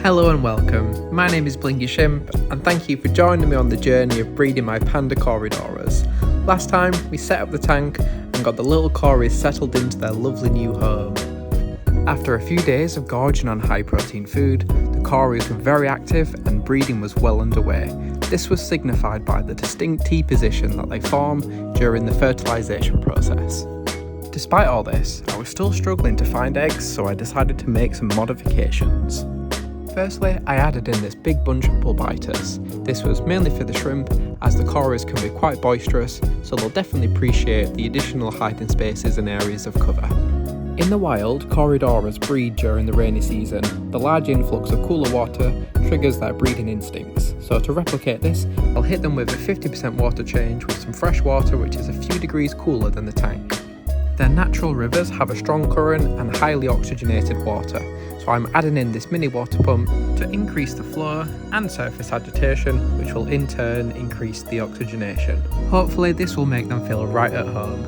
Hello and welcome, my name is Blingy Shimp and thank you for joining me on the journey of breeding my panda Corydoras. Last time we set up the tank and got the little Corys settled into their lovely new home. After a few days of gorging on high protein food, the Corys were very active and breeding was well underway. This was signified by the distinct T position that they form during the fertilisation process. Despite all this, I was still struggling to find eggs, so I decided to make some modifications. Firstly, I added in this big bunch of bull biters. This was mainly for the shrimp, as the Corys can be quite boisterous, so they'll definitely appreciate the additional hiding spaces and areas of cover. In the wild, Corydoras breed during the rainy season. The large influx of cooler water triggers their breeding instincts, so to replicate this, I'll hit them with a 50% water change with some fresh water which is a few degrees cooler than the tank. Their natural rivers have a strong current and highly oxygenated water, so I'm adding in this mini water pump to increase the flow and surface agitation, which will in turn increase the oxygenation. Hopefully this will make them feel right at home.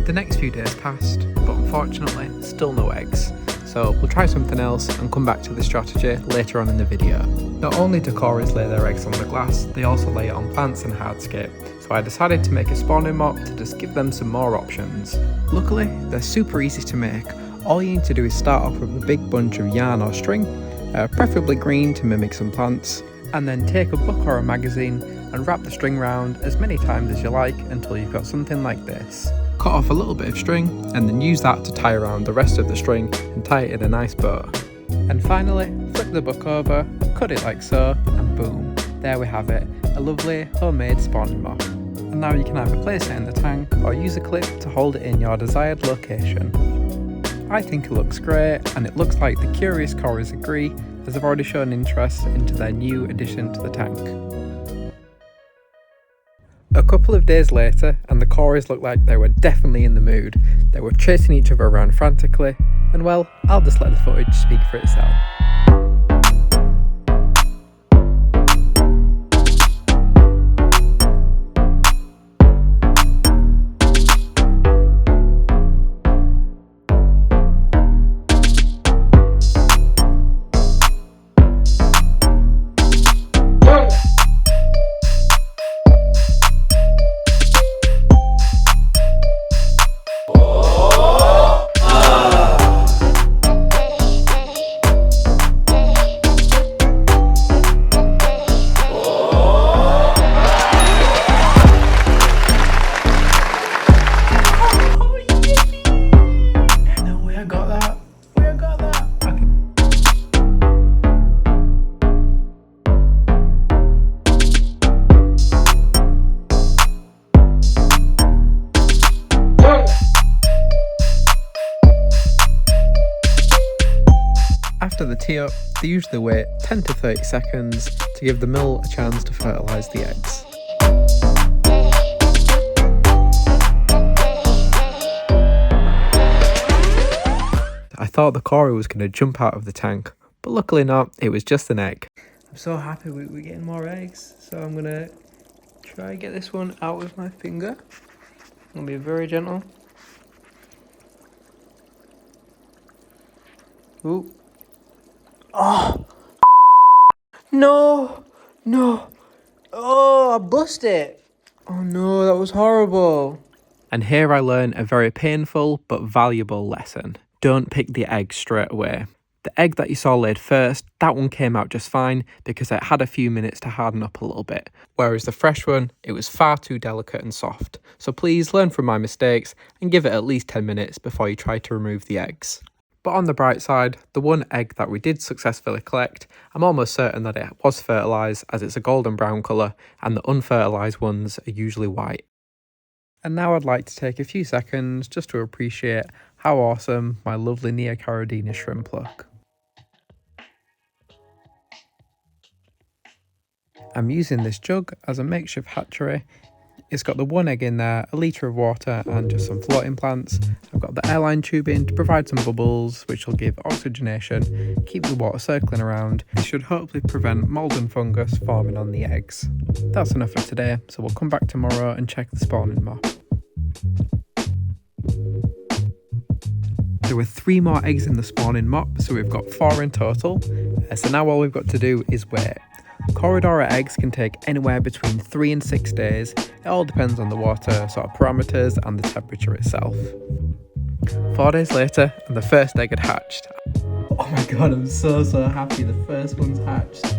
The next few days passed, but unfortunately still no eggs, so we'll try something else and come back to the strategy later on in the video. Not only do Corys lay their eggs on the glass, they also lay it on plants and hardscape, so I decided to make a spawning mop to just give them some more options. Luckily, they're super easy to make. All you need to do is start off with a big bunch of yarn or string, preferably green to mimic some plants, and then take a book or a magazine and wrap the string round as many times as you like until you've got something like this. Cut off a little bit of string and then use that to tie around the rest of the string and tie it in a nice bow. And finally, flip the book over, cut it like so, and boom, there we have it, a lovely homemade spawning mop. And now you can either place it in the tank or use a clip to hold it in your desired location. I think it looks great, and it looks like the curious Corys agree, as they've already shown interest into their new addition to the tank. A couple of days later, and the Corys looked like they were definitely in the mood. They were chasing each other around frantically, and well, I'll just let the footage speak for itself. After the tee up, they usually wait 10 to 30 seconds to give the mill a chance to fertilise the eggs. I thought the Cory was going to jump out of the tank, but luckily not, it was just an egg. I'm so happy we're getting more eggs, so I'm going to try and get this one out with my finger. I'm going to be very gentle. Ooh. Oh! No! Oh, I bust it! Oh no, that was horrible. And here I learned a very painful but valuable lesson. Don't pick the egg straight away. The egg that you saw laid first, that one came out just fine because it had a few minutes to harden up a little bit. Whereas the fresh one, it was far too delicate and soft. So please learn from my mistakes and give it at least 10 minutes before you try to remove the eggs. But on the bright side, the one egg that we did successfully collect, I'm almost certain that it was fertilised as it's a golden brown colour and the unfertilised ones are usually white. And now I'd like to take a few seconds just to appreciate how awesome my lovely Neocaridina shrimp look. I'm using this jug as a makeshift hatchery. It's got the one egg in there, a litre of water and just some floating plants. I've got the airline tubing to provide some bubbles which will give oxygenation, keep the water circling around. This should hopefully prevent mould and fungus forming on the eggs. That's enough for today, so we'll come back tomorrow and check the spawning mop. There were 3 more eggs in the spawning mop, so we've got 4 in total. So now all we've got to do is wait. Corydoras eggs can take anywhere between 3 and 6 days. It all depends on the water sort of parameters and the temperature itself. 4 days later, and the first egg had hatched. Oh my god, I'm so happy the first one's hatched.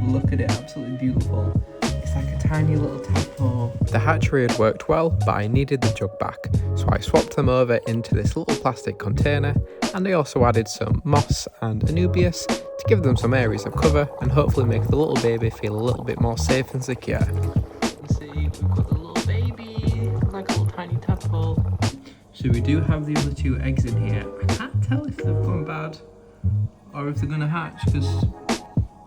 Look at it, absolutely beautiful. It's like a tiny little tadpole. The hatchery had worked well, but I needed the jug back, so I swapped them over into this little plastic container, and I also added some moss and Anubias to give them some areas of cover and hopefully make the little baby feel a little bit more safe and secure. You can see we've got the little baby, like a little tiny tadpole. So we do have the other 2 eggs in here. I can't tell if they've gone bad or if they're going to hatch, because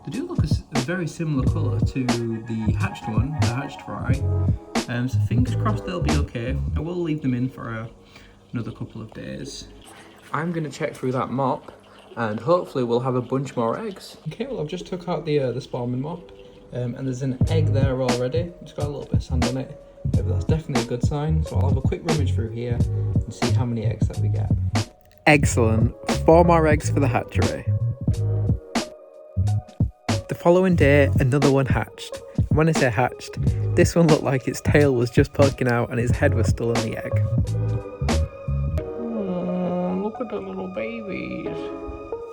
they do look a very similar colour to the hatched one, the hatched fry. So fingers crossed they'll be okay. I will leave them in for another couple of days. I'm going to check through that mop and hopefully we'll have a bunch more eggs. Okay, well I've just took out the spawning mop and there's an egg there already. It's got a little bit of sand on it, but that's definitely a good sign. So I'll have a quick rummage through here and see how many eggs that we get. Excellent, 4 more eggs for the hatchery. The following day, another one hatched. And when I say hatched, this one looked like its tail was just poking out and its head was still in the egg. Oh, look at the little babies.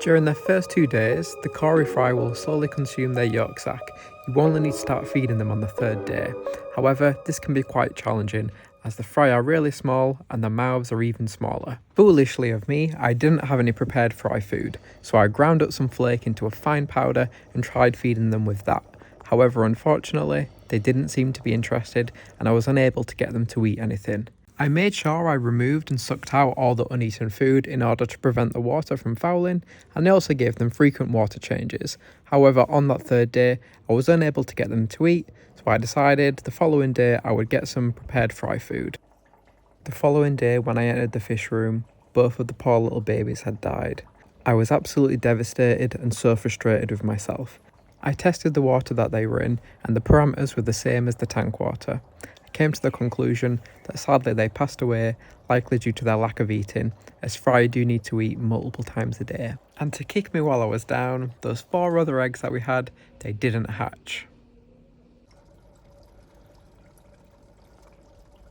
During their first 2 days, the Cory fry will slowly consume their yolk sac. You only need to start feeding them on the 3rd day. However, this can be quite challenging, as the fry are really small and the mouths are even smaller. Foolishly of me, I didn't have any prepared fry food, so I ground up some flake into a fine powder and tried feeding them with that. However, unfortunately, they didn't seem to be interested and I was unable to get them to eat anything. I made sure I removed and sucked out all the uneaten food in order to prevent the water from fouling, and I also gave them frequent water changes. However, on that 3rd day, I was unable to get them to eat, so I decided the following day I would get some prepared fry food. The following day when I entered the fish room, both of the poor little babies had died. I was absolutely devastated and so frustrated with myself. I tested the water that they were in and the parameters were the same as the tank water. I came to the conclusion that sadly they passed away, likely due to their lack of eating, as fry do need to eat multiple times a day. And to kick me while I was down, those 4 other eggs that we had, they didn't hatch.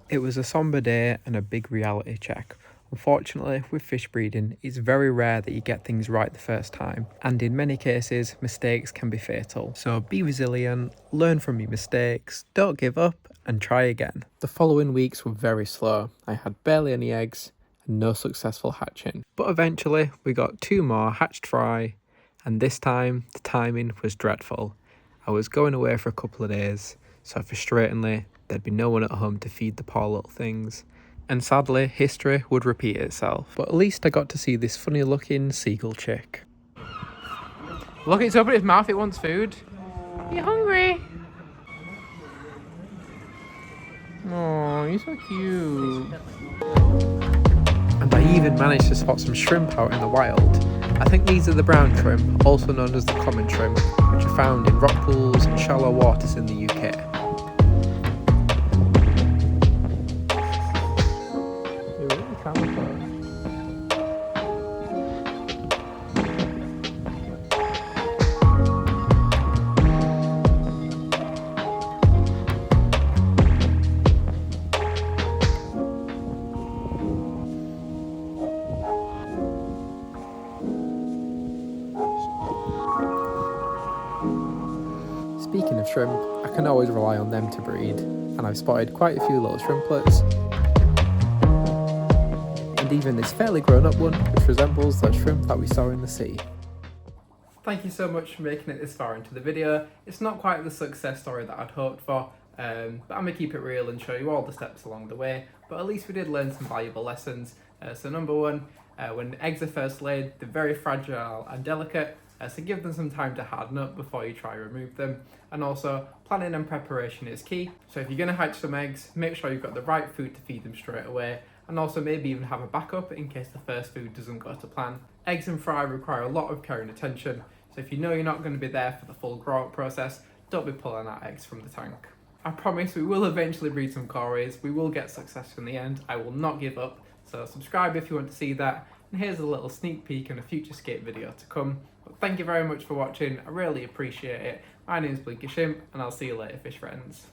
It was a somber day and a big reality check. Unfortunately, with fish breeding, it's very rare that you get things right the first time, and in many cases, mistakes can be fatal. So be resilient, learn from your mistakes, don't give up, and try again. The following weeks were very slow. I had barely any eggs and no successful hatching. But eventually, we got 2 more hatched fry, and this time, the timing was dreadful. I was going away for a couple of days, so frustratingly, there'd be no one at home to feed the poor little things. And sadly, history would repeat itself. But at least I got to see this funny looking seagull chick. Look, it's opened its mouth, it wants food. You hungry? Oh, you're so cute. And I even managed to spot some shrimp out in the wild. I think these are the brown shrimp, also known as the common shrimp, which are found in rock pools and shallow waters in the UK. Speaking of shrimp, I can always rely on them to breed, and I've spotted quite a few little shrimplets, and even this fairly grown up one which resembles the shrimp that we saw in the sea. Thank you so much for making it this far into the video. It's not quite the success story that I'd hoped for, but I'm going to keep it real and show you all the steps along the way, but at least we did learn some valuable lessons. So number 1, when eggs are first laid, they're very fragile and delicate, so give them some time to harden up before you try to remove them. And also, planning and preparation is key. So if you're going to hatch some eggs, make sure you've got the right food to feed them straight away, and also maybe even have a backup in case the first food doesn't go to plan. Eggs and fry require a lot of care and attention, so if you know you're not going to be there for the full grow up process, don't be pulling out eggs from the tank. I promise we will eventually breed some Corys, we will get success in the end, I will not give up, so subscribe if you want to see that, and here's a little sneak peek and a future skate video to come. But thank you very much for watching, I really appreciate it. My name is Blinky Shimp, and I'll see you later, fish friends.